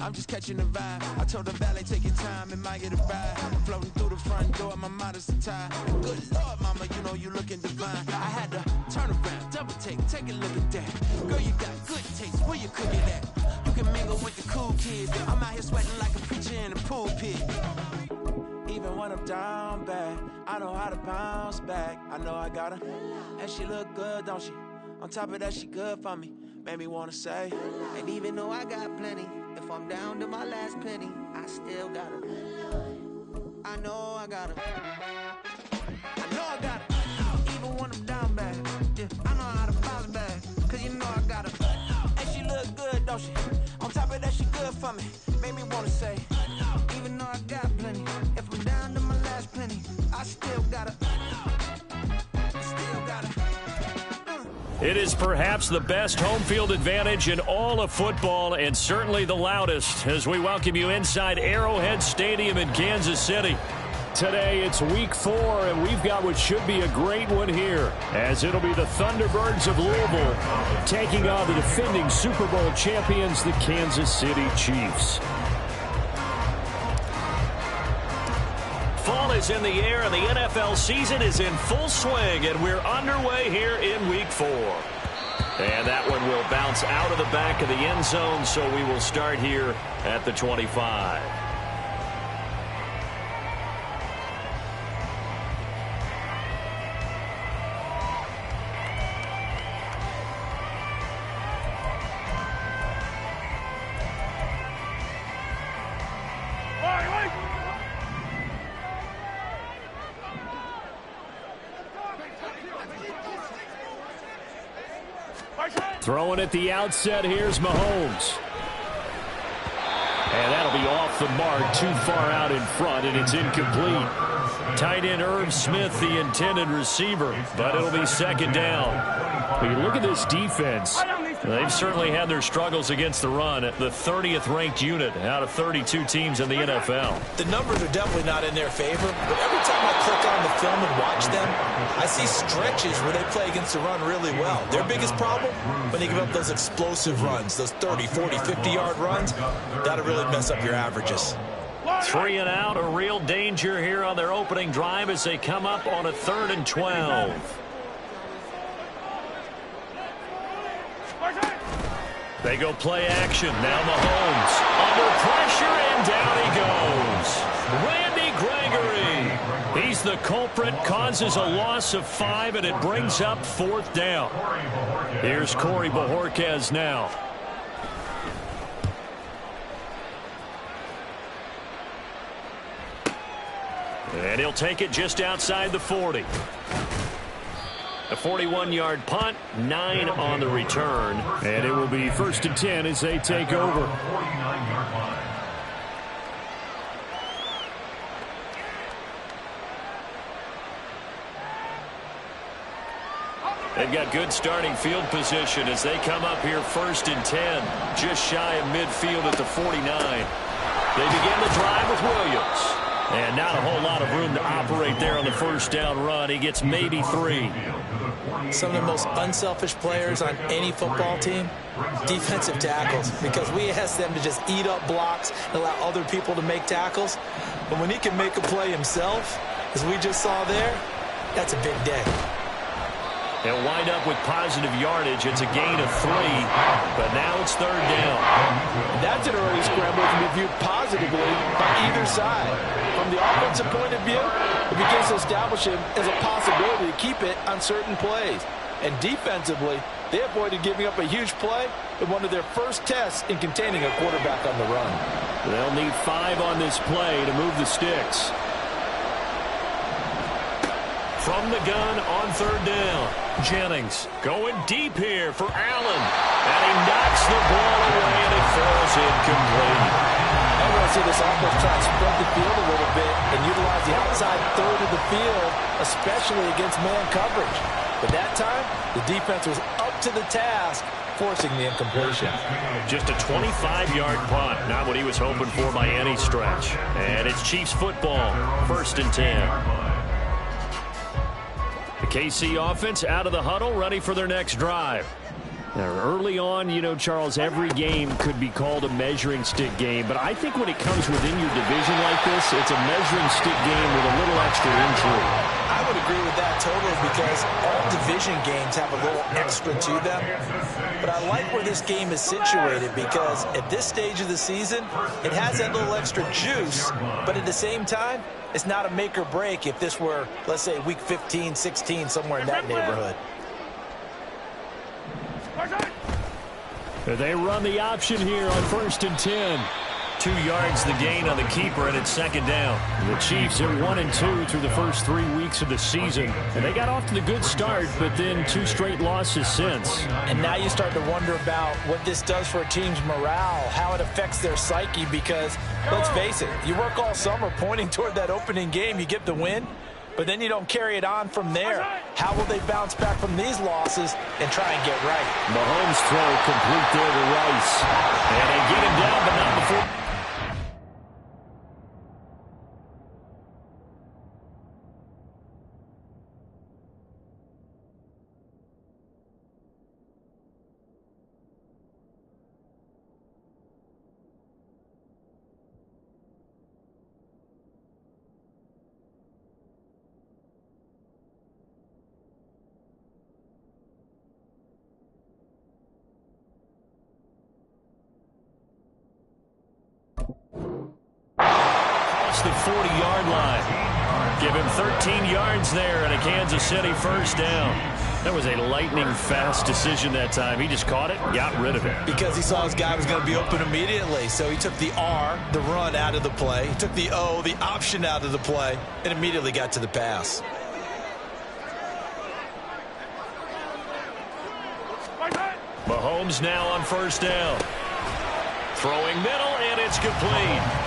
I'm just catching the vibe. I told the valet, take your time, it might get a ride. Floating through the front door, my modest attire. Good Lord, mama, you know you looking divine. I had to turn around, double take a look at that. Girl, you got good taste, where you cook it at? You can mingle with the cool kids. I'm out here sweating like a preacher in a pulpit. Even when I'm down bad, I know how to bounce back. I know I got her, and she look good, don't she? On top of that, she good for me. Made me wanna say, and even though I got plenty, if I'm down to my last penny, I still got her. I know I got her. I know I got her. Even when I'm down bad, yeah, I know how to bounce back. Cause you know I got her. And she look good, don't she? On top of that, she good for me. Made me wanna say, even though I got plenty, if I'm down to my last penny, I still got her. Still got her. It is perhaps the best home field advantage in all of football, and certainly the loudest, as we welcome you inside Arrowhead Stadium in Kansas City. Today it's week 4, and we've got what should be a great one here, as it'll be the Thunderbirds of Louisville taking on the defending Super Bowl champions, the Kansas City Chiefs. Fall is in the air, and the NFL season is in full swing, and we're underway here in week 4. And that one will bounce out of the back of the end zone, so we will start here at the 25. Throwing at the outset, here's Mahomes. And that'll be off the mark, too far out in front, and it's incomplete. Tight end Irv Smith, the intended receiver, but it'll be second down. When you look at this defense, they've certainly had their struggles against the run, at the 30th ranked unit out of 32 teams in the NFL. The numbers are definitely not in their favor, but every time I click on the film and watch them, I see stretches where they play against the run really well. Their biggest problem, when they give up those explosive runs, those 30, 40, 50-yard runs, that'll really mess up your averages. 3 and out, a real danger here on their opening drive as they come up on a 3rd and 12. They go play action. Now Mahomes under pressure, and down he goes. Randy Gregory. He's the culprit, causes a loss of 5, and it brings up 4th down. Here's Corey Bojorquez now. And he'll take it just outside the 40. A 41-yard punt, 9 on the return. And it will be 1st and 10 as they take over. They've got good starting field position as they come up here 1st and 10, just shy of midfield at the 49. They begin the drive with Williams. And not a whole lot of room to operate there on the 1st down run. He gets maybe 3. Some of the most unselfish players on any football team, defensive tackles, because we ask them to just eat up blocks and allow other people to make tackles. But when he can make a play himself, as we just saw there, that's a big day. They'll wind up with positive yardage. It's a gain of 3, but now it's 3rd down. That's an early scramble that can be viewed positively by either side. From the offensive point of view, it begins to establish him as a possibility to keep it on certain plays. And defensively, they avoided giving up a huge play in one of their first tests in containing a quarterback on the run. They'll need 5 on this play to move the sticks. From the gun on 3rd down, Jennings going deep here for Allen. And he knocks the ball away, and it falls incomplete. I want to see this offense try to spread the field a little bit and utilize the outside third of the field, especially against man coverage. But that time, the defense was up to the task, forcing the incompletion. Just a 25-yard punt, not what he was hoping for by any stretch. And it's Chiefs football, 1st and 10. The KC offense out of the huddle, ready for their next drive. Early on, you know, Charles, every game could be called a measuring stick game, but I think when it comes within your division like this, it's a measuring stick game with a little extra intrigue. I would agree with that totally because all division games have a little extra to them. But I like where this game is situated because at this stage of the season, it has that little extra juice, but at the same time, it's not a make or break if this were, let's say, week 15, 16, somewhere in that neighborhood. They run the option here on 1st and 10. 2 yards the gain on the keeper, and it's 2nd down. The Chiefs are 1-2 through the first 3 weeks of the season, and they got off to the good start, but then 2 straight losses since. And now you start to wonder about what this does for a team's morale, how it affects their psyche, because let's face it, you work all summer pointing toward that opening game, you get the win, but then you don't carry it on from there. How will they bounce back from these losses and try and get right? Mahomes' throw complete there to Rice. And they get him down, but not before. The 40-yard line. Give him 13 yards there and a Kansas City 1st down. That was a lightning-fast decision that time. He just caught it, got rid of it. Because he saw his guy was going to be open immediately. So he took the R, the run, out of the play. He took the O, the option, out of the play, and immediately got to the pass. Mahomes now on 1st down. Throwing middle, and it's complete.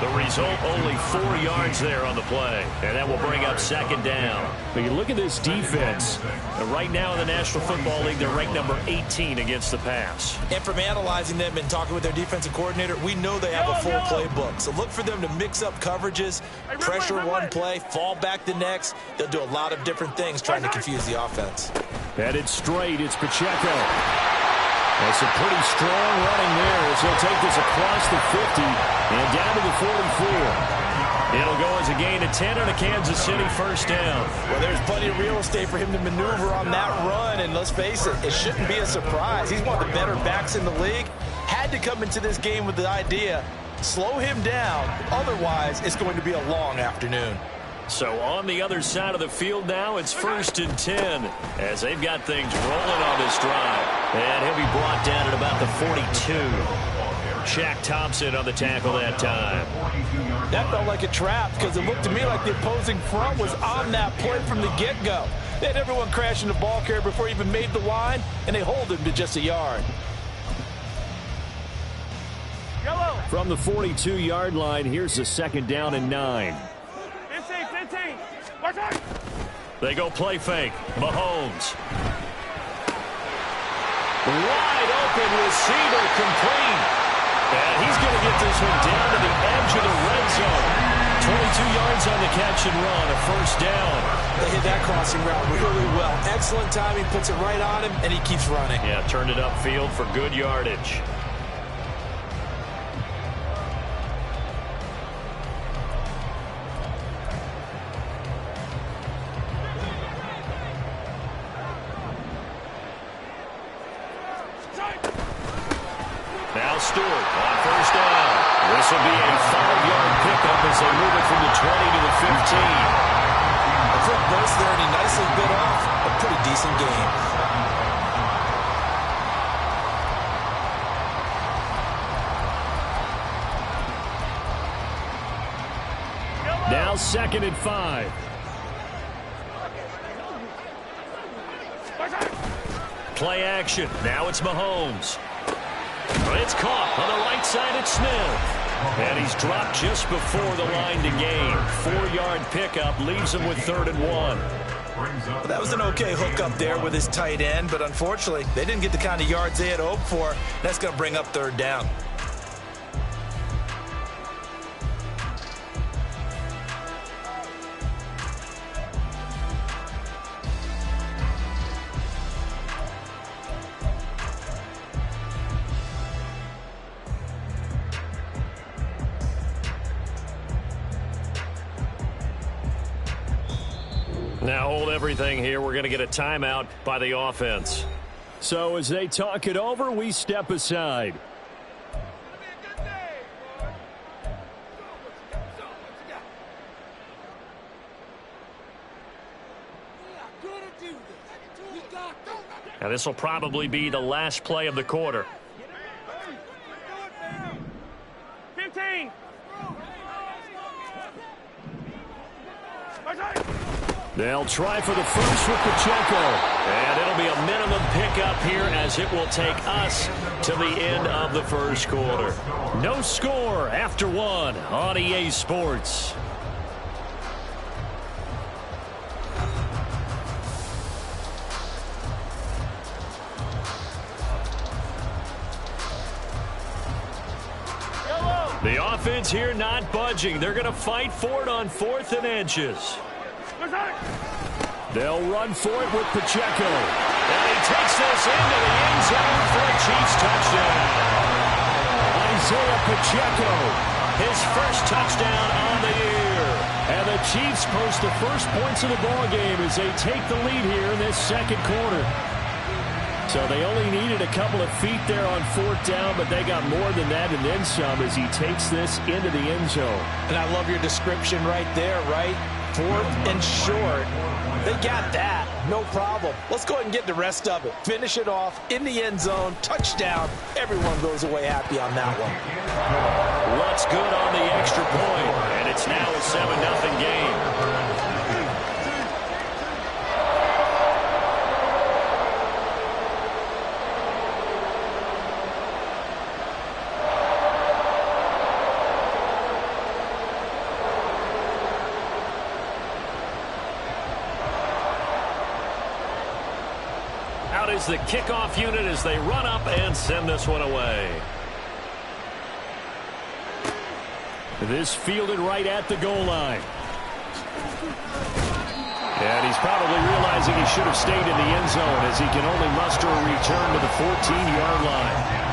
The result, only 4 yards there on the play. And that will bring up 2nd down. But you look at this defense. Right now in the National Football League, they're ranked number 18 against the pass. And from analyzing them and talking with their defensive coordinator, we know they have a full playbook. So look for them to mix up coverages, pressure one play, fall back the next. They'll do a lot of different things trying to confuse the offense. Headed straight, it's Pacheco. That's a pretty strong running there as he'll take this across the 50 and down to the 44. It'll go as a gain of 10 on a Kansas City 1st down. Well, there's plenty of real estate for him to maneuver on that run, and let's face it, it shouldn't be a surprise. He's one of the better backs in the league. Had to come into this game with the idea, slow him down, otherwise it's going to be a long afternoon. So on the other side of the field now, it's 1st and 10 as they've got things rolling on this drive. And he'll be brought down at about the 42. Shaq Thompson on the tackle that time. That felt like a trap because it looked to me like the opposing front was on that play from the get-go. They had everyone crashing the ball carrier before he even made the line, and they hold him to just a yard. From the 42-yard line, here's the 2nd down and 9. They go play fake. Mahomes. Wide open receiver complete. And he's going to get this one down to the edge of the red zone. 22 yards on the catch and run, a 1st down. They hit that crossing route really well. Excellent timing, puts it right on him, and he keeps running. Yeah, turned it upfield for good yardage. Now Stewart on 1st down. This will be a 5-yard pickup as they move it from the 20 to the 15. A quick burst there, and he nicely bit off a pretty decent game. Now 2nd and 5. Play action. Now it's Mahomes. It's caught on the right side at Smith. And he's dropped just before the line to gain. 4-yard pickup leaves him with 3rd and 1. Well, that was an okay hook up there with his tight end, but unfortunately, they didn't get the kind of yards they had hoped for. That's going to bring up 3rd down. Now hold everything here. We're going to get a timeout by the offense. So as they talk it over, we step aside. Now this will probably be the last play of the quarter. 15. They'll try for the first with Pacheco. And it'll be a minimum pickup here as it will take us to the end of the first quarter. No score after one on EA Sports. The offense here not budging. They're going to fight for it on 4th and inches. They'll run for it with Pacheco. And he takes this into the end zone for a Chiefs touchdown. Isaiah Pacheco, his first touchdown on the year. And the Chiefs post the first points of the ball game as they take the lead here in this second quarter. So they only needed a couple of feet there on 4th down, but they got more than that and then some as he takes this into the end zone. And I love your description right there, right? 4th and short. They got that. No problem. Let's go ahead and get the rest of it. Finish it off in the end zone. Touchdown. Everyone goes away happy on that one. What's good on the extra point? And it's now a 7-0 game. Is the kickoff unit as they run up and send this one away. This fielded right at the goal line. And he's probably realizing he should have stayed in the end zone as he can only muster a return to the 14-yard line.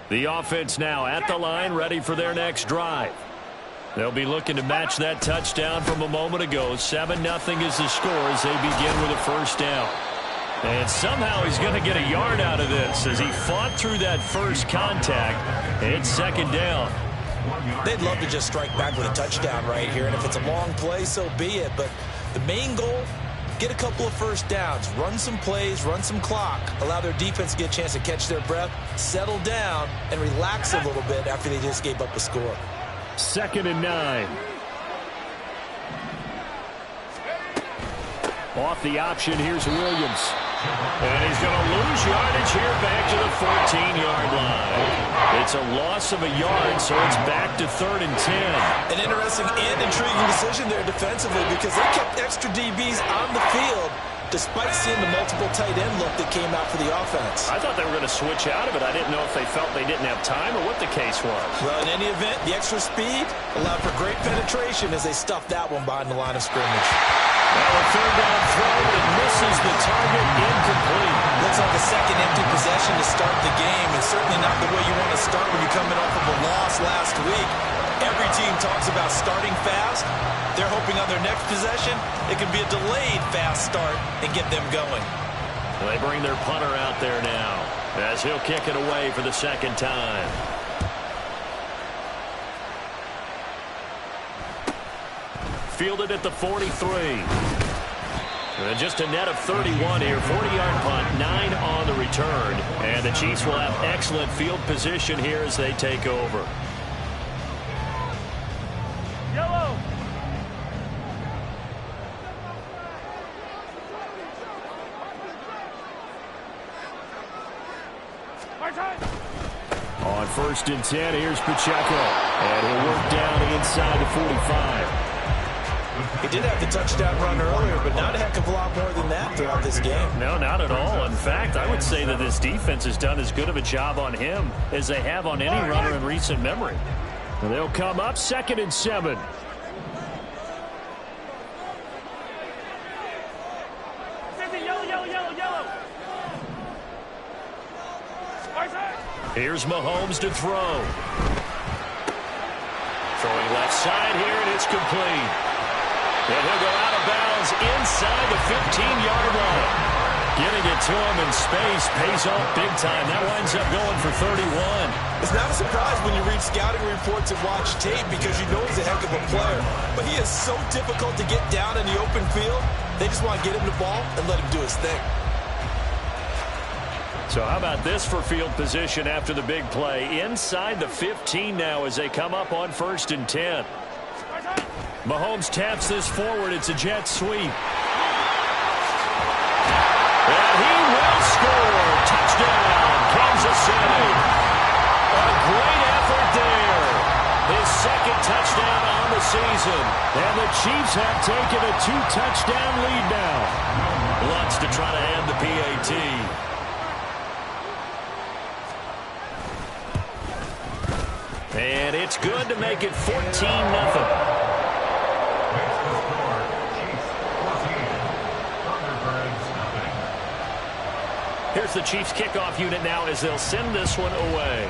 The offense now at the line, ready for their next drive. They'll be looking to match that touchdown from a moment ago. 7-0 is the score as they begin with a first down. And somehow he's going to get a yard out of this as he fought through that first contact. It's second down. They'd love to just strike back with a touchdown right here, and if it's a long play, so be it. But the main goal, get a couple of first downs, run some plays, run some clock, allow their defense to get a chance to catch their breath, settle down, and relax a little bit after they just gave up a score. 2nd and 9. Off the option, here's Williams. And he's going to lose yardage here back to the 14-yard line. It's a loss of a yard, so it's back to 3rd and 10. An interesting and intriguing decision there defensively because they kept extra DBs on the field despite seeing the multiple tight end look that came out for the offense. I thought they were going to switch out of it. I didn't know if they felt they didn't have time or what the case was. Well, in any event, the extra speed allowed for great penetration as they stuffed that one behind the line of scrimmage. Now a third down throw that misses the target, incomplete. Looks like a second empty possession to start the game, and certainly not the way you want to start when you're coming off of a loss last week. Every team talks about starting fast. They're hoping on their next possession, it can be a delayed fast start and get them going. They bring their punter out there now as he'll kick it away for the second time. Fielded at the 43. And just a net of 31 here. 40-yard punt, 9 on the return. And the Chiefs will have excellent field position here as they take over. Yellow. On 1st and 10, here's Pacheco. And he'll work down inside the 45. He did have the touchdown run earlier, but not a heck of a lot more than that throughout this game. No, not at all. In fact, I would say that this defense has done as good of a job on him as they have on any runner in recent memory. And they'll come up 2nd and 7. Yellow. Here's Mahomes to throw. Throwing left side here, and it's complete. And he'll go out of bounds inside the 15-yard line. Getting it to him in space pays off big time. That winds up going for 31. It's not a surprise when you read scouting reports and watch tape because you know he's a heck of a player. But he is so difficult to get down in the open field. They just want to get him the ball and let him do his thing. So how about this for field position after the big play? Inside the 15 now as they come up on 1st and 10. Mahomes taps this forward. It's a jet sweep. And he will score. Touchdown, Kansas City. A great effort there. His second touchdown on the season. And the Chiefs have taken a 2-touchdown lead now. Lutz to try to end the PAT. And it's good to make it 14-0. Here's the Chiefs kickoff unit now as they'll send this one away.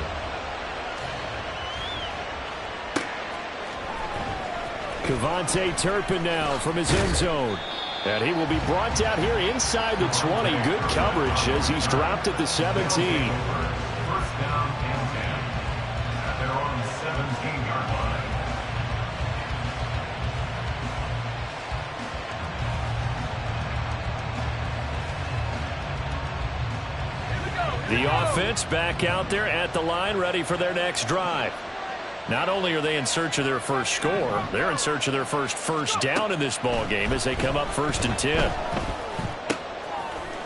Kevontae Turpin now from his end zone. And he will be brought down here inside the 20. Good coverage as he's dropped at the 17. First down and 10 at their own 17-yard line. The offense back out there at the line, ready for their next drive. Not only are they in search of their first score, they're in search of their first down in this ball game as they come up 1st and 10.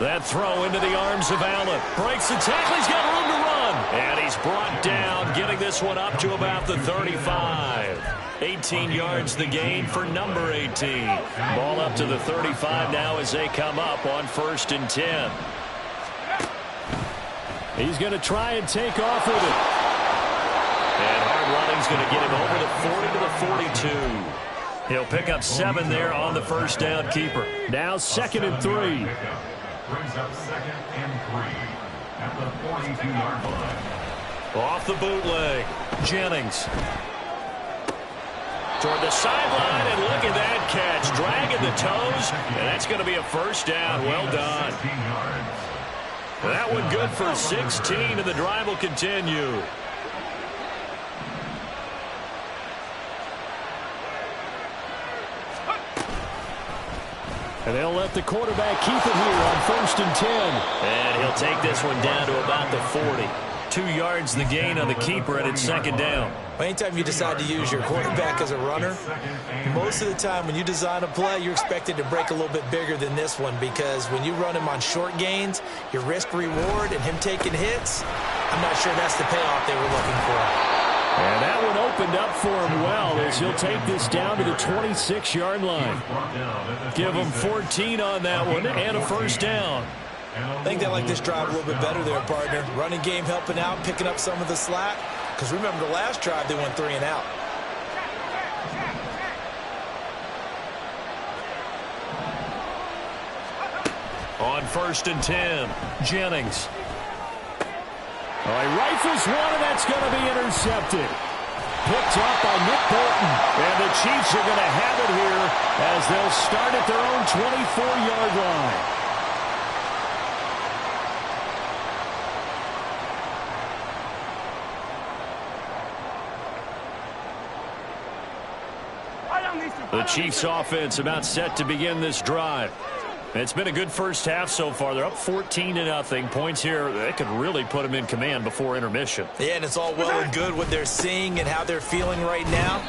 That throw into the arms of Allen. Breaks the tackle. He's got room to run. And he's brought down, getting this one up to about the 35. 18 yards the gain for number 18. Ball up to the 35 now as they come up on 1st and 10. He's going to try and take off with it. And hard running's going to get him over the 40 to the 42. He'll pick up 7 there on the first down keeper. Now 2nd and 3. Brings up 2nd and 3 at the 42-yard line. Off the bootleg. Jennings. Toward the sideline, and look at that catch. Dragging the toes, and that's going to be a first down. Well done. That one good for 16, and the drive will continue. And they'll let the quarterback keep it here on 1st and 10. And he'll take this one down to about the 40. 2 yards the gain on the keeper, and it's 2nd down. Anytime you decide to use your quarterback as a runner, most of the time when you design a play, you're expected to break a little bit bigger than this one because when you run him on short gains, your risk-reward and him taking hits, I'm not sure that's the payoff they were looking for. And that one opened up for him well as he'll take this down to the 26-yard line. Give him 14 on that one and a first down. I think they like this drive a little bit better there, partner. Running game helping out, picking up some of the slack. Because remember, the last drive they went 3 and out. On 1st and 10, Jennings. All right, rifles one, and that's going to be intercepted. Picked up by Nick Bolton. And the Chiefs are going to have it here as they'll start at their own 24-yard line. The Chiefs offense about set to begin this drive. It's been a good first half so far. They're up 14-0. Points here, they could really put them in command before intermission. Yeah, and it's all well and good what they're seeing and how they're feeling right now.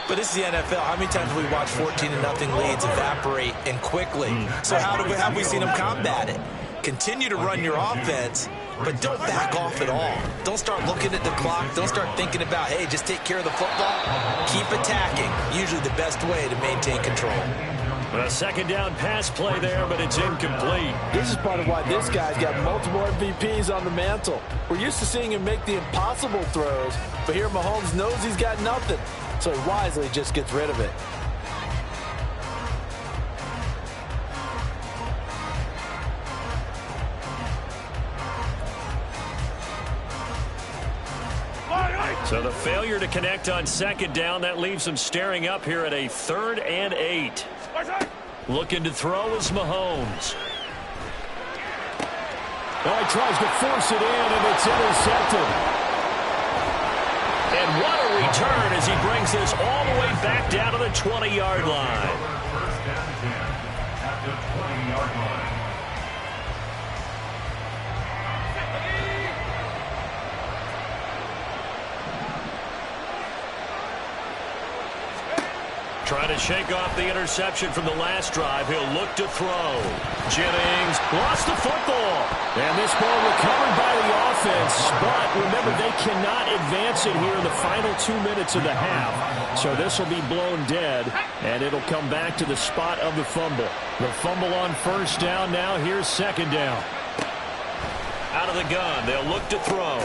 But this is the NFL. How many times have we watched 14-0 leads evaporate and quickly? So how have we seen them combat it? Continue to run your offense, but don't back off at all. Don't start looking at the clock. Don't start thinking about, hey, just take care of the football. Keep attacking. Usually the best way to maintain control. A second down pass play there, but it's incomplete. This is part of why this guy's got multiple MVPs on the mantle. We're used to seeing him make the impossible throws, but here Mahomes knows he's got nothing, so he wisely just gets rid of it. So the failure to connect on second down, that leaves them staring up here at a 3rd and 8. Looking to throw is Mahomes. Oh, he tries to force it in, and it's intercepted. And what a return as he brings this all the way back down to the 20-yard line. First down 10 at the 20-yard line. Trying to shake off the interception from the last drive. He'll look to throw. Jennings lost the football. And this ball recovered by the offense. But remember, they cannot advance it here in the final 2 minutes of the half. So this will be blown dead, and it'll come back to the spot of the fumble. The fumble on first down. Now here's second down. Out of the gun. They'll look to throw.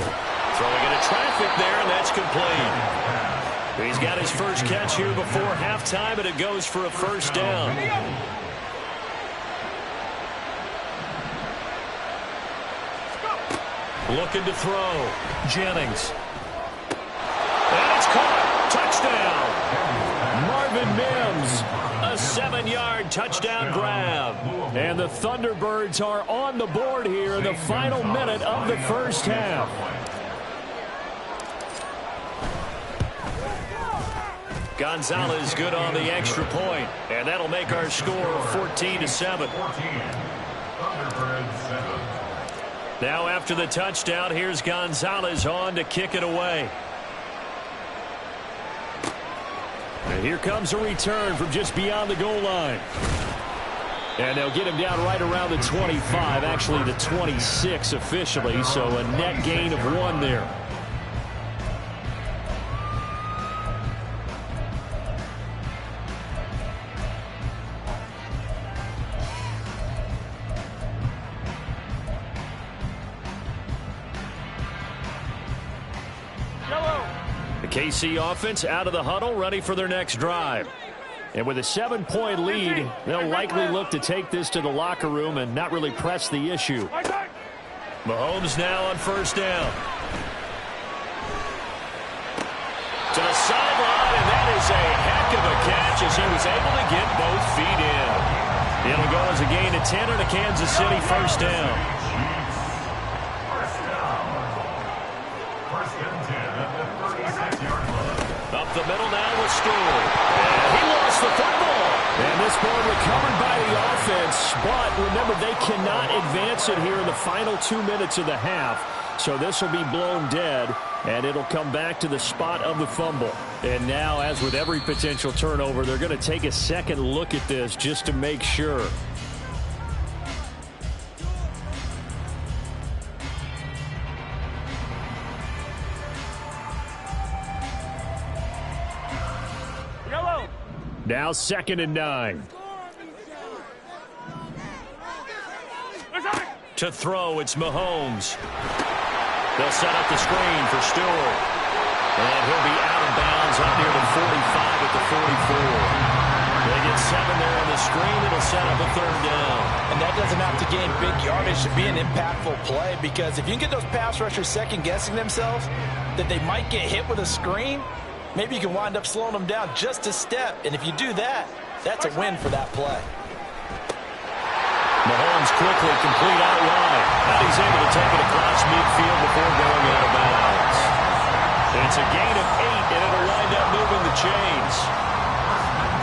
Throwing into traffic there, and that's complete. He's got his first catch here before halftime, and it goes for a first down. Looking to throw. Jennings. And it's caught. Touchdown. Marvin Mims, a 7-yard touchdown grab. And the Thunderbirds are on the board here in the final minute of the first half. Gonzalez good on the extra point, and that'll make our score 14-7. Now after the touchdown, here's Gonzalez on to kick it away. And here comes a return from just beyond the goal line. And they'll get him down right around the 25, actually the 26 officially, so a net gain of 1 there. KC offense out of the huddle, ready for their next drive. And with a 7-point lead, they'll likely look to take this to the locker room and not really press the issue. Mahomes now on first down. To the sideline, and that is a heck of a catch as he was able to get both feet in. It'll go as a gain of 10 and a Kansas City first down. Up the middle now with Stewart. And he lost the football. And this ball recovered by the offense. But remember, they cannot advance it here in the final 2 minutes of the half. So this will be blown dead, and it'll come back to the spot of the fumble. And now, as with every potential turnover, they're going to take a second look at this just to make sure. Now 2nd and 9. To throw, it's Mahomes. They'll set up the screen for Stewart. And he'll be out of bounds out near the 45 at the 44. They get 7 there on the screen. It'll set up a 3rd down. And that doesn't have to gain big yardage to be an impactful play, because if you can get those pass rushers second-guessing themselves that they might get hit with a screen, maybe you can wind up slowing them down just a step. And if you do that, that's a win for that play. Mahomes quickly complete out wide. Now he's able to take it across midfield before going out of bounds. It's a gain of 8, and it'll wind up moving the chains.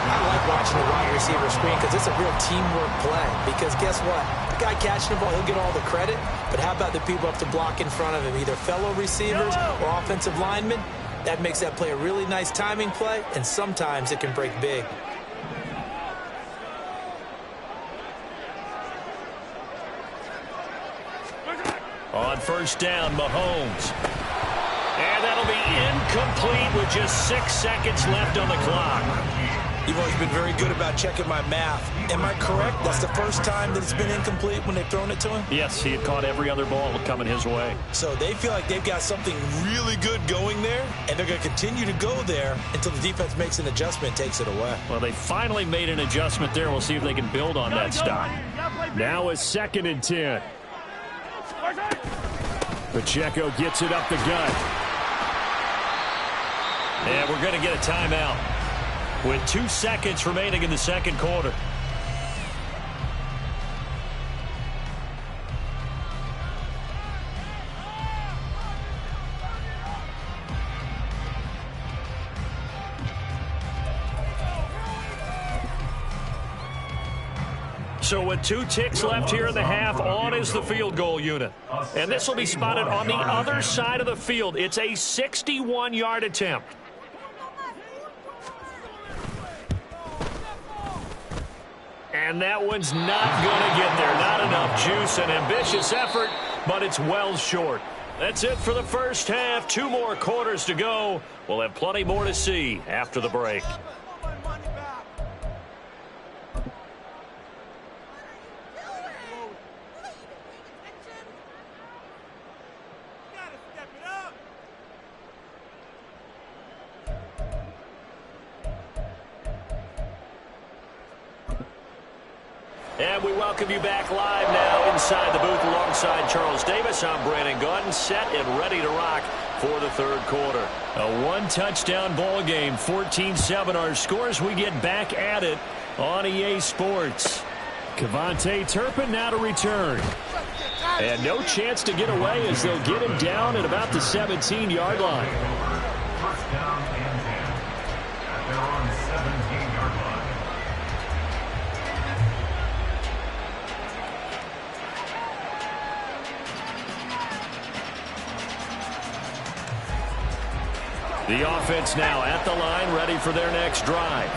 I like watching the wide receiver screen because it's a real teamwork play. Because guess what? The guy catching the ball, he'll get all the credit. But how about the people up to block in front of him, either fellow receivers or offensive linemen? That makes that play a really nice timing play, and sometimes it can break big. On 1st down, Mahomes. And that'll be incomplete with just 6 seconds left on the clock. You've always been very good about checking my math. Am I correct? That's the first time that it's been incomplete when they've thrown it to him? Yes, he had caught every other ball coming his way. So they feel like they've got something really good going there, and they're going to continue to go there until the defense makes an adjustment and takes it away. Well, they finally made an adjustment there. We'll see if they can build on that stop. Now a 2nd and 10. Pacheco gets it up the gut. And we're going to get a timeout with 2 seconds remaining in the 2nd quarter. So with 2 ticks left here in the half, on is the field goal unit. And this will be spotted on the other side of the field. It's a 61-yard attempt. And that one's not going to get there. Not enough juice. An ambitious effort, but it's well short. That's it for the first half. 2 more quarters to go. We'll have plenty more to see after the break. And we welcome you back live now inside the booth alongside Charles Davis. I'm Brandon Gordon, set and ready to rock for the 3rd quarter. A 1-touchdown ball game, 14-7 our scores. We get back at it on EA Sports. Kevontae Turpin now to return. And no chance to get away as they'll get him down at about the 17-yard line. 1st down and 10 at their own 17-yard line. The offense now at the line, ready for their next drive.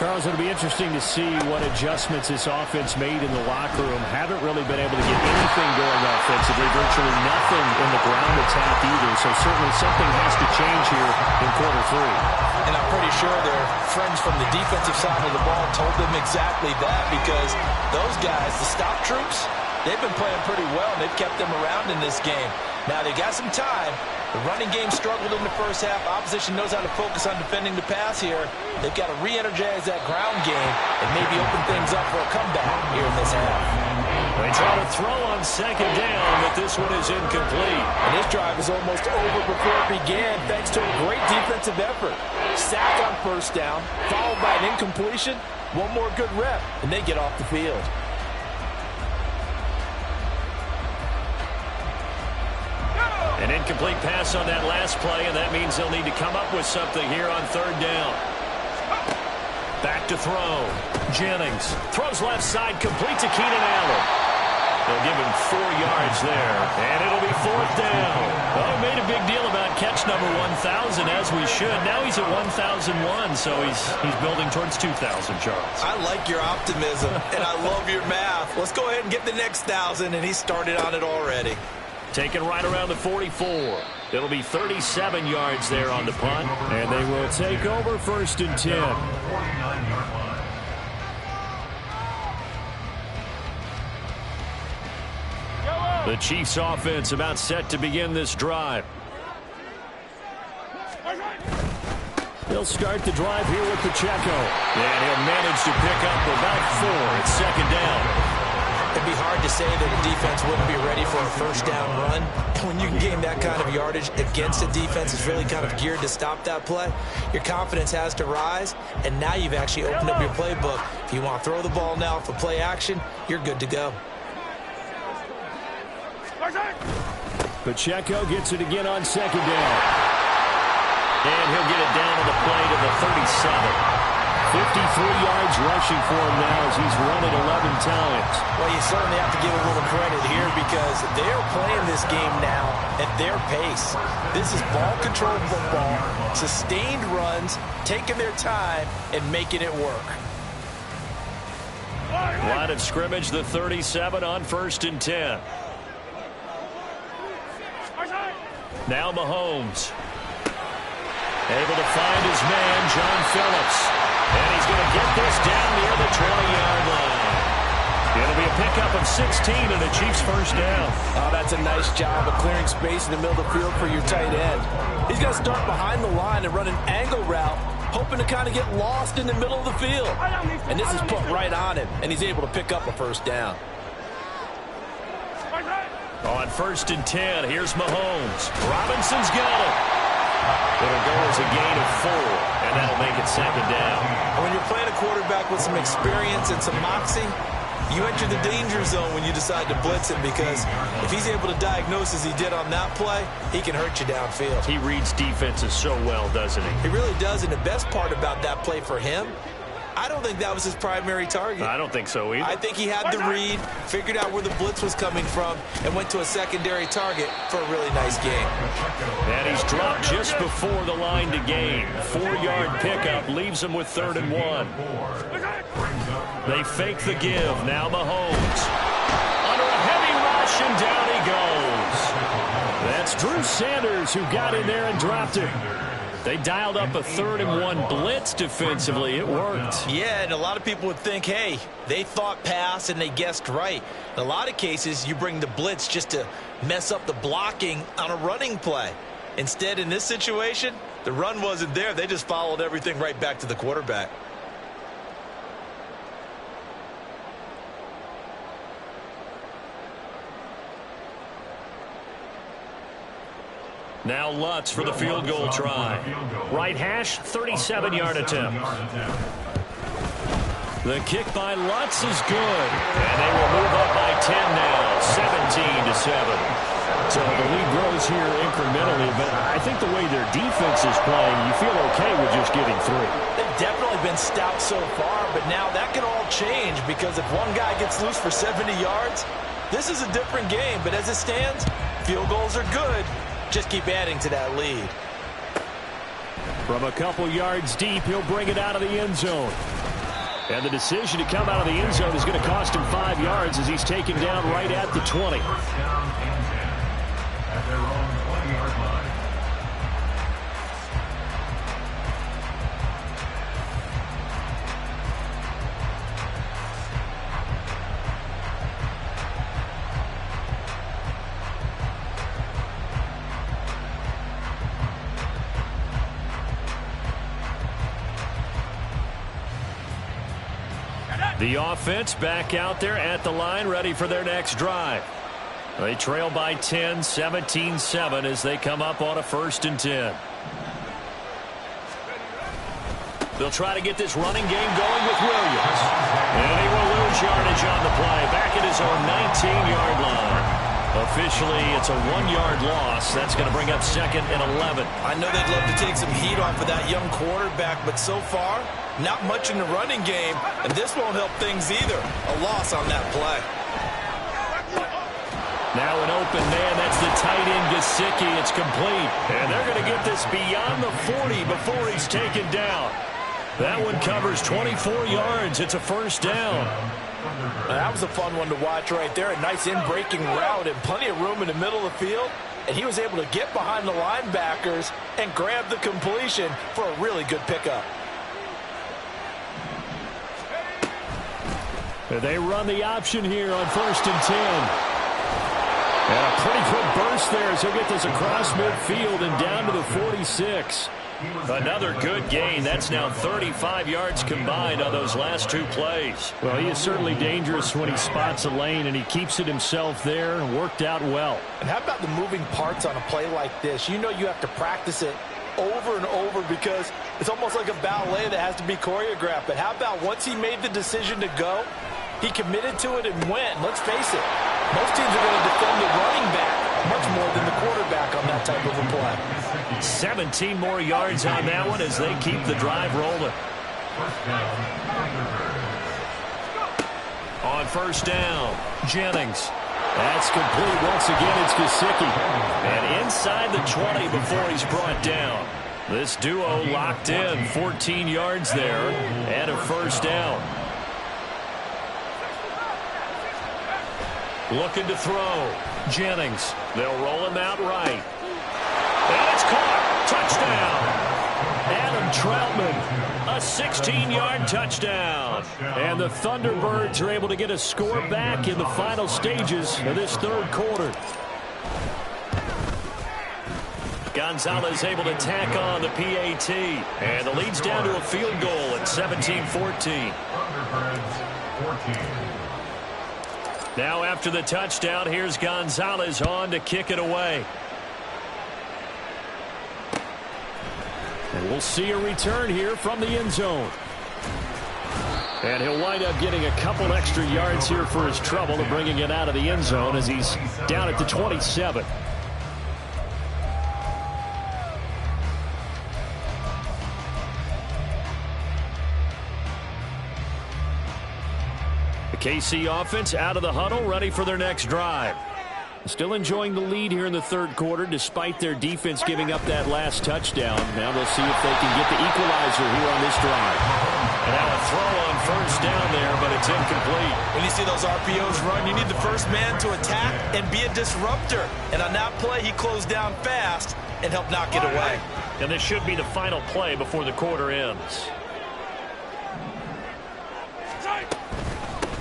Charles, it'll be interesting to see what adjustments this offense made in the locker room. Haven't really been able to get anything going offensively. Virtually nothing in the ground attack either. So certainly something has to change here in quarter 3. And I'm pretty sure their friends from the defensive side of the ball told them exactly that, because those guys, the stop troops, they've been playing pretty well, and they've kept them around in this game. Now, they got some time. The running game struggled in the first half. Opposition knows how to focus on defending the pass here. They've got to re-energize that ground game and maybe open things up for a comeback here in this half. They try to throw on 2nd down, but this one is incomplete. And this drive is almost over before it began, thanks to a great defensive effort. Sack on 1st down, followed by an incompletion. One more good rep, and they get off the field. An incomplete pass on that last play, and that means they'll need to come up with something here on 3rd down. Back to throw. Jennings throws left side, complete to Keenan Allen. They'll give him 4 yards there, and it'll be 4th down. Well, we made a big deal about catch number 1,000, as we should. Now he's at 1,001, so he's building towards 2,000, Charles. I like your optimism, and I love your math. Let's go ahead and get the next 1,000, and he started on it already. Taken right around the 44. It'll be 37 yards there on the punt. And they will take over 1st and 10. The Chiefs offense about set to begin this drive. He'll start the drive here with Pacheco. And he'll manage to pick up about 4. It's second down. It'd be hard to say that a defense wouldn't be ready for a first down run. When you can gain that kind of yardage against a defense that's really kind of geared to stop that play, your confidence has to rise, and now you've actually opened up your playbook. If you want to throw the ball now for play action, you're good to go. Pacheco gets it again on second down. And he'll get it down on the play to the 37. 53 yards rushing for him now as he's run it 11 times. Well, you certainly have to give a little credit here because they're playing this game now at their pace. This is ball-controlled football, sustained runs, taking their time, and making it work. Line of scrimmage, the 37 on 1st and 10. Now Mahomes. Able to find his man, John Phillips. And he's going to get this down near the 20-yard line. It'll be a pickup of 16 and a Chiefs first down. Oh, that's a nice job of clearing space in the middle of the field for your tight end. He's going to start behind the line and run an angle route, hoping to kind of get lost in the middle of the field. And this is put right on him, and he's able to pick up a first down. On 1st and 10, here's Mahomes. Robinson's got it. It'll go as a gain of 4, and that'll make it second down. When you're playing a quarterback with some experience and some moxie, you enter the danger zone when you decide to blitz him because if he's able to diagnose as he did on that play, he can hurt you downfield. He reads defenses so well, doesn't he? He really does, and the best part about that play for him, I don't think that was his primary target. I don't think so either. I think he had the read, figured out where the blitz was coming from, and went to a secondary target for a really nice game. And he's dropped just before the line to gain. 4-yard pickup leaves him with 3rd and 1. They fake the give. Now Mahomes. Under a heavy rush, and down he goes. That's Drew Sanders who got in there and dropped it. They dialed up a 3rd and 1 blitz defensively. It worked. Yeah, and a lot of people would think, hey, they thought pass and they guessed right. In a lot of cases, you bring the blitz just to mess up the blocking on a running play. Instead, in this situation, the run wasn't there. They just followed everything right back to the quarterback. Now Lutz for the field goal try. Right hash, 37-yard attempt. The kick by Lutz is good. And they will move up by 10 now, 17-7. So the lead grows here incrementally, but I think the way their defense is playing, you feel okay with just getting 3. They've definitely been stout so far, but now that can all change because if one guy gets loose for 70 yards, this is a different game. But as it stands, field goals are good. Just keep adding to that lead. From a couple yards deep, he'll bring it out of the end zone. And the decision to come out of the end zone is going to cost him 5 yards as he's taken down right at the 20. At their own 20-yard line. The offense back out there at the line, ready for their next drive. They trail by 10, 17-7 as they come up on a 1st and 10. They'll try to get this running game going with Williams. And he will lose yardage on the play, back at his own 19-yard line. Officially, it's a 1-yard loss. That's going to bring up 2nd and 11. I know they'd love to take some heat off of that young quarterback, but so far, not much in the running game, and this won't help things either. A loss on that play. Now an open man. That's the tight end, Gesicki. It's complete. And they're going to get this beyond the 40 before he's taken down. That one covers 24 yards. It's a first down. That was a fun one to watch right there. A nice in-breaking route and plenty of room in the middle of the field. And he was able to get behind the linebackers and grab the completion for a really good pickup. They run the option here on 1st and 10. And a pretty quick burst there as he'll get this across midfield and down to the 46. Another good gain. That's now 35 yards combined on those last two plays. Well, he is certainly dangerous when he spots a lane, and he keeps it himself there and worked out well. And how about the moving parts on a play like this? You know you have to practice it over and over because it's almost like a ballet that has to be choreographed. But how about once he made the decision to go, he committed to it and went. Let's face it, most teams are going to defend the running back much more than the quarterback on that type of a play. 17 more yards on that one as they keep the drive rolling. On first down, Jennings. That's complete. Once again, it's Gesicki. And inside the 20 before he's brought down. This duo locked in, 14 yards there, and a first down. Looking to throw. Jennings. They'll roll him out right. And it's caught. Touchdown. Adam Troutman. A 16-yard touchdown. And the Thunderbirds are able to get a score back in the final stages of this third quarter. Gonzalez able to tack on the PAT. And the lead's down to a field goal at 17-14. Now after the touchdown, here's Gonzalez on to kick it away. And we'll see a return here from the end zone. And he'll wind up getting a couple extra yards here for his trouble of bringing it out of the end zone as he's down at the 27. The KC offense out of the huddle, ready for their next drive. Still enjoying the lead here in the third quarter despite their defense giving up that last touchdown. Now they'll see if they can get the equalizer here on this drive. And now a throw on first down there, but it's incomplete. When you see those RPOs run, you need the first man to attack and be a disruptor. And on that play, he closed down fast and helped knock it away. And this should be the final play before the quarter ends.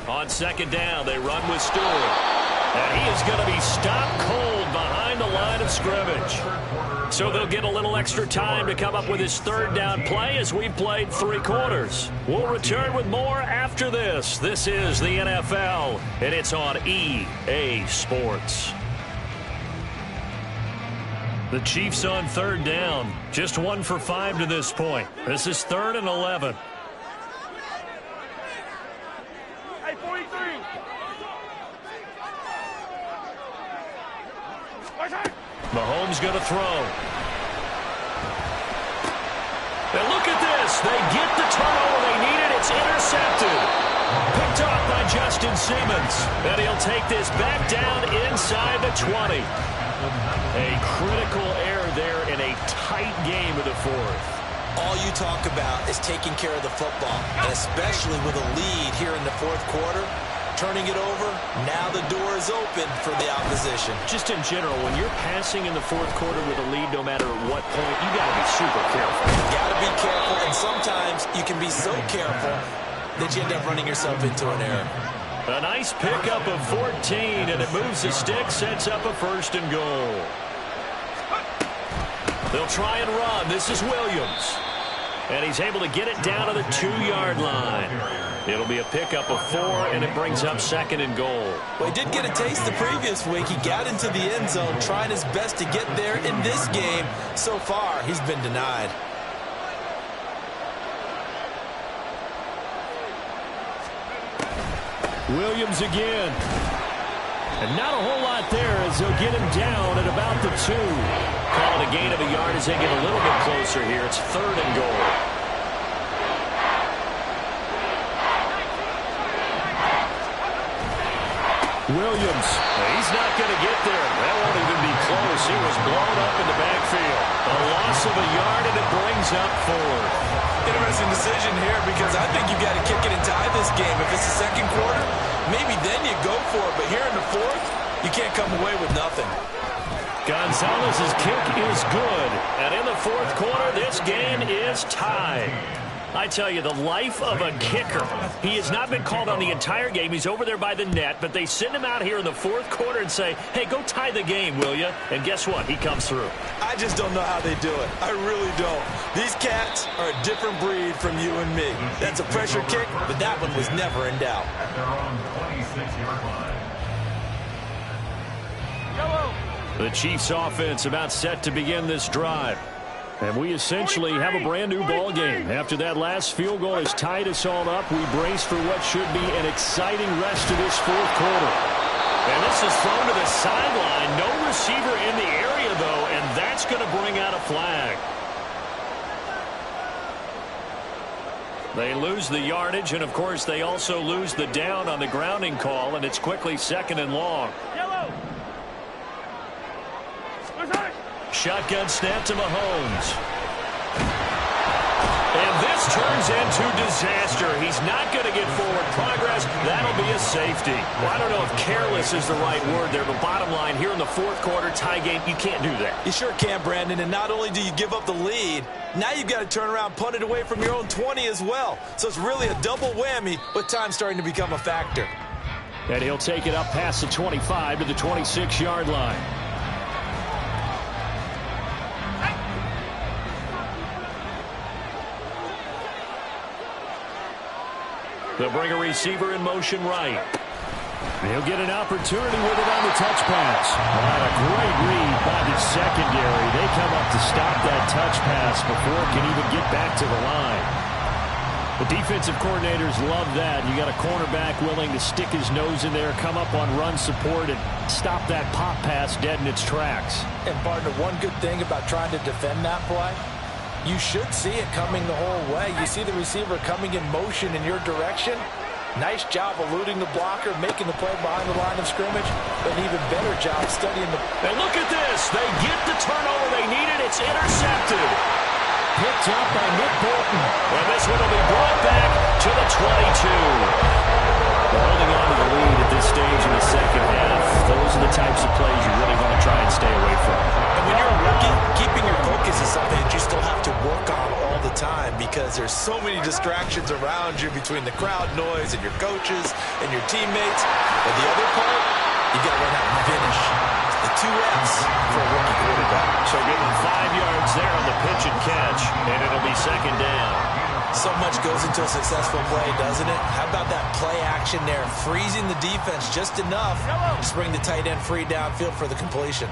On second down, they run with Stewart. And he is going to be stopped cold behind the line of scrimmage. So they'll get a little extra time to come up with his third down play as we've played 3 quarters. We'll return with more after this. This is the NFL, and it's on EA Sports. The Chiefs on third down. Just 1 for 5 to this point. This is 3rd and 11. Hey, 43. Mahomes going to throw. And look at this. They get the turnover they needed. It's intercepted. Picked off by Justin Simmons. And he'll take this back down inside the 20. A critical error there in a tight game of the fourth. All you talk about is taking care of the football, and especially with a lead here in the fourth quarter. Turning it over, now the door is open for the opposition. Just in general, when you're passing in the fourth quarter with a lead, no matter what point, you got to be super careful. Got to be careful, and sometimes you can be so careful that you end up running yourself into an error. A nice pickup of 14, and it moves the stick, sets up a 1st and goal. They'll try and run. This is Williams. And he's able to get it down to the 2-yard line. It'll be a pickup of 4, and it brings up 2nd and goal. Well, he did get a taste the previous week. He got into the end zone, trying his best to get there in this game. So far, he's been denied. Williams again. And not a whole lot there as they'll get him down at about the 2. Call it a gain of a yard as they get a little bit closer here. It's 3rd and goal. Williams. He's not going to get there. That won't even be close. He was blown up in the backfield. A loss of a yard, and it brings up 4. Interesting decision here because I think you got to kick it and tie this game. If it's the second quarter, maybe then you go for it. But here in the fourth, you can't come away with nothing. Gonzalez's kick is good. And in the fourth quarter, this game is tied. I tell you, the life of a kicker. He has not been called on the entire game. He's over there by the net, but they send him out here in the fourth quarter and say, hey, go tie the game, will you? And guess what? He comes through. I just don't know how they do it. I really don't. These cats are a different breed from you and me. That's a pressure kick, but that one was never in doubt. At their own 26-yard line. The Chiefs offense about set to begin this drive. And we essentially have a brand new ball game. After that last field goal has tied us all up, we brace for what should be an exciting rest of this fourth quarter. And this is thrown to the sideline. No receiver in the area, though, and that's going to bring out a flag. They lose the yardage, and, of course, they also lose the down on the grounding call, and it's quickly 2nd and long. Yellow. Shotgun snap to Mahomes. And this turns into disaster. He's not going to get forward progress. That'll be a safety. Well, I don't know if careless is the right word there, but bottom line, here in the fourth quarter, tie game, you can't do that. You sure can, Brandon, and not only do you give up the lead, now you've got to turn around, punt it away from your own 20 as well. So it's really a double whammy with time starting to become a factor. And he'll take it up past the 25 to the 26-yard line. They'll bring a receiver in motion right. He'll get an opportunity with it on the touch pass. And a great read by the secondary. They come up to stop that touch pass before it can even get back to the line. The defensive coordinators love that. You got a cornerback willing to stick his nose in there, come up on run support, and stop that pop pass dead in its tracks. And, partner, one good thing about trying to defend that play, you should see it coming the whole way. You see the receiver coming in motion in your direction. Nice job eluding the blocker, making the play behind the line of scrimmage. But an even better job studying the... And look at this. They get the turnover they needed. It's intercepted. Picked up by Nick Bolton. And this one will be brought back to the 22. They're holding on to the lead at this stage in the second half. Those are the types of plays you really want to try and stay away from. And when you're a rookie, keeping your focus is something that you still have to work on all the time because there's so many distractions around you between the crowd noise and your coaches and your teammates. But the other part, you got to learn how to finish. The 2 F's for a rookie quarterback. So give him 5 yards there on the pitch and catch, and it'll be 2nd down. So much goes into a successful play, doesn't it? How about that play action there, freezing the defense just enough to bring the tight end free downfield for the completion.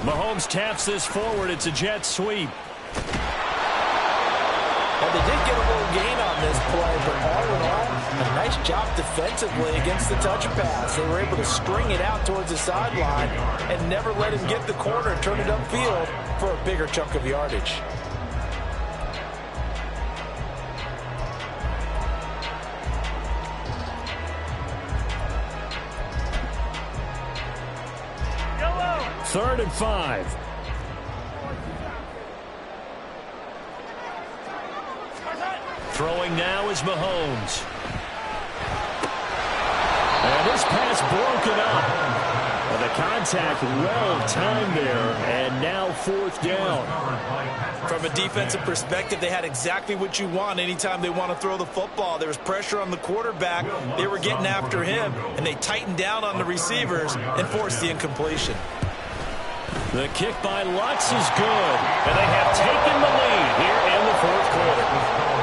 Mahomes taps this forward. It's a jet sweep. Well, they did get a little gain on this play, but all in all, a nice job defensively against the touch pass. They were able to string it out towards the sideline and never let him get the corner and turn it upfield for a bigger chunk of yardage. Third and 5. Throwing now is Mahomes. And this pass broken up. And the contact well-timed there, and now 4th down. From a defensive perspective, they had exactly what you want anytime they want to throw the football. There was pressure on the quarterback. They were getting after him, and they tightened down on the receivers and forced the incompletion. The kick by Lutz is good, and they have taken the lead here in the fourth quarter.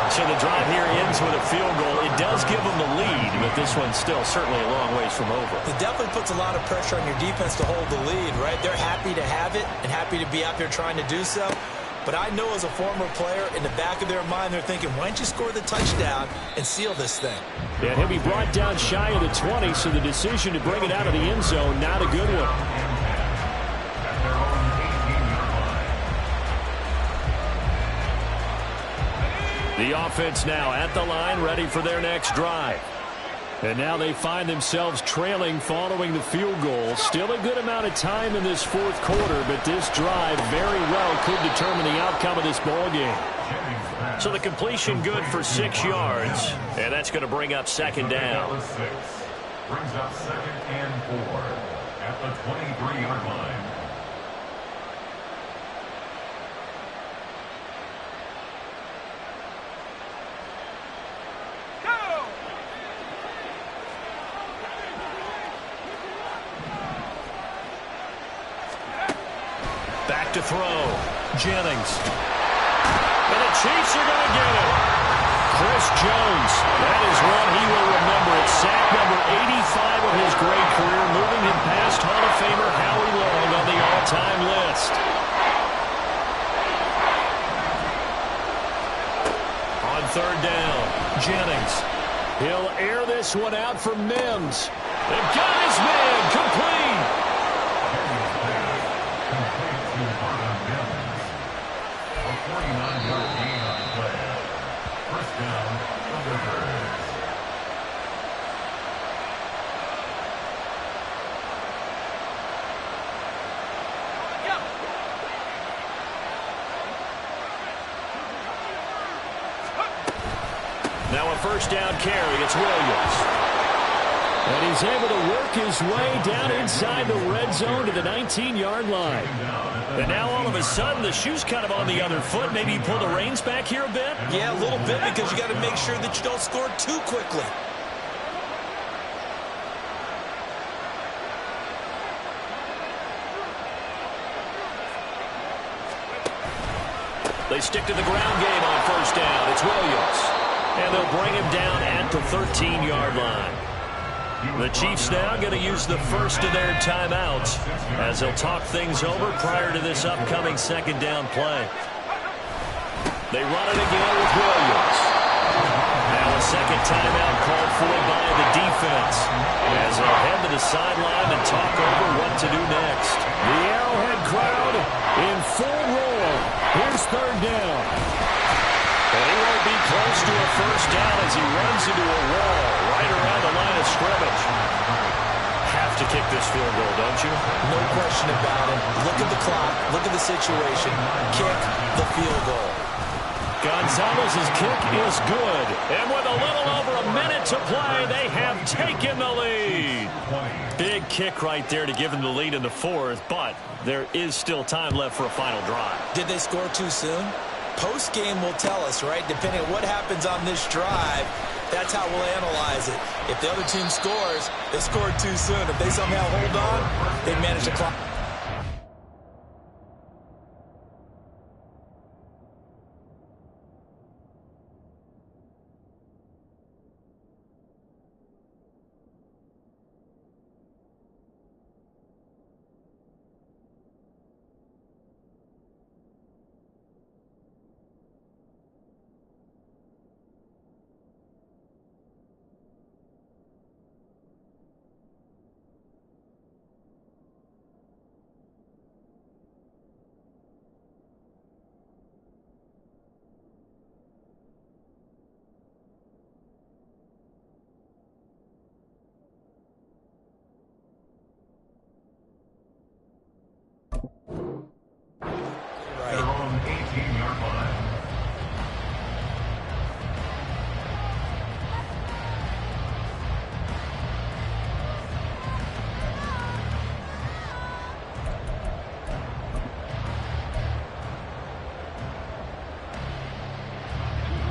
So the drive here ends with a field goal. It does give them the lead, but this one's still certainly a long ways from over. It definitely puts a lot of pressure on your defense to hold the lead, right? They're happy to have it and happy to be out there trying to do so. But I know as a former player, in the back of their mind, they're thinking, why don't you score the touchdown and seal this thing? And he'll be brought down shy of the 20, so the decision to bring it out of the end zone, not a good one. The offense now at the line, ready for their next drive. And now they find themselves trailing following the field goal. Still a good amount of time in this fourth quarter, but this drive very well could determine the outcome of this ball game. So the completion good for 6 yards, and that's going to bring up 2nd down. Brings up 2nd and 4 at the 23-yard line. to throw. Jennings. And the Chiefs are going to get it. Chris Jones. That is one he will remember. It's sack number 85 of his great career, moving him past Hall of Famer Howie Long on the all-time list. On third down, Jennings. He'll air this one out for Mims. They've got his man complete. A 49-yard gain on play. First down, the Rivers. Now a first down carry. It's Williams. And he's able to work his way down inside the red zone to the 19-yard line. And now all of a sudden the shoe's kind of on the other foot. Maybe you pull the reins back here a bit? Yeah, a little bit, because you got to make sure that you don't score too quickly. They stick to the ground game on first down. It's Williams. And they'll bring him down at the 13-yard line. The Chiefs now going to use the first of their timeouts as they'll talk things over prior to this upcoming second down play. They run it again with Williams. Now a second timeout called for by the defense as they'll head to the sideline and talk over what to do next. The Arrowhead crowd in full roar. Here's third down. And he won't be close to a first down as he runs into a wall right around the line of scrimmage. Have to kick this field goal, don't you? No question about it. Look at the clock. Look at the situation. Kick the field goal. Gonzalez's kick is good. And with a little over a minute to play, they have taken the lead. Big kick right there to give them the lead in the fourth, but there is still time left for a final drive. Did they score too soon? Post-game will tell us, right? Depending on what happens on this drive, that's how we'll analyze it. If the other team scores, they scored too soon. If they somehow hold on, they manage the clock. They're on the 18-yard line.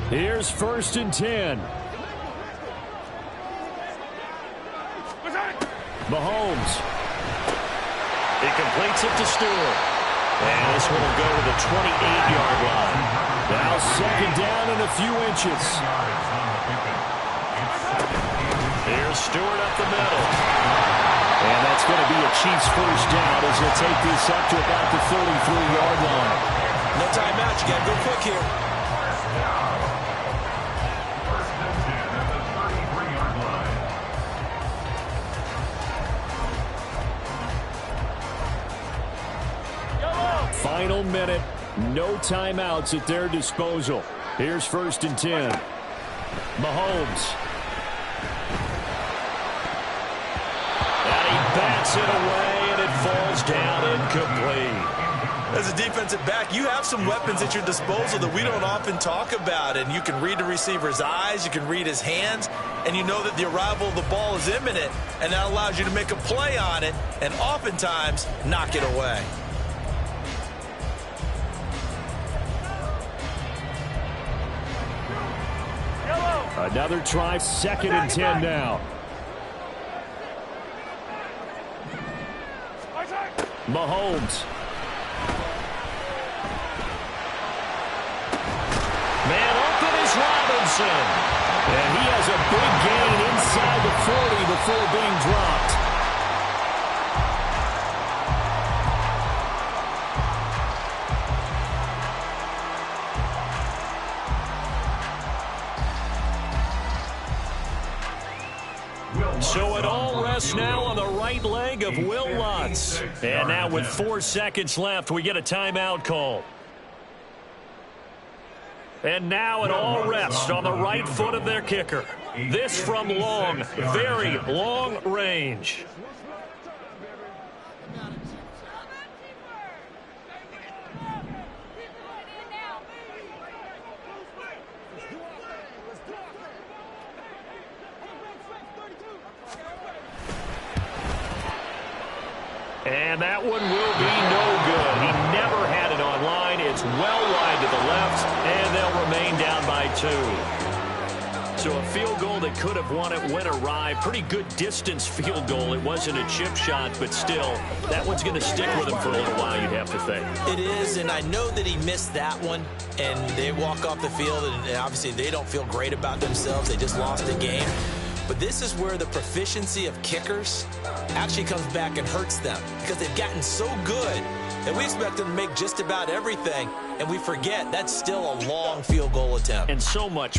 Here's first and 10. Mahomes. He completes it to Stewart. And this one will go to the 28-yard line. Now second down and a few inches. Here's Stewart up the middle. And that's going to be a Chiefs first down as they'll take this up to about the 33-yard line. No timeout. You got to go quick here. Final minute, no timeouts at their disposal. Here's first and 10. Mahomes. And he bats it away, and it falls down incomplete. As a defensive back, you have some weapons at your disposal that we don't often talk about. And you can read the receiver's eyes, you can read his hands, and you know that the arrival of the ball is imminent, and that allows you to make a play on it and oftentimes knock it away. Another try, second and 10 now. Mahomes. this in. And he has a big gain inside the 40 before being dropped. So it all rests now on the right leg of Will Lutz. And now with 4 seconds left, we get a timeout call. And now it all rests on the right foot of their kicker. This from long, very long range. And that one will be no good. He never had it on line. It's well wide to the left, and they'll remain down by 2. So a field goal that could have won it went awry. Pretty good distance field goal. It wasn't a chip shot, but still, that one's going to stick with him for a little while, you'd have to think. It is, and I know that he missed that one, and they walk off the field, and obviously they don't feel great about themselves. They just lost the game. But this is where the proficiency of kickers actually comes back and hurts them, because they've gotten so good that we expect them to make just about everything, and we forget that's still a long field goal attempt. And so much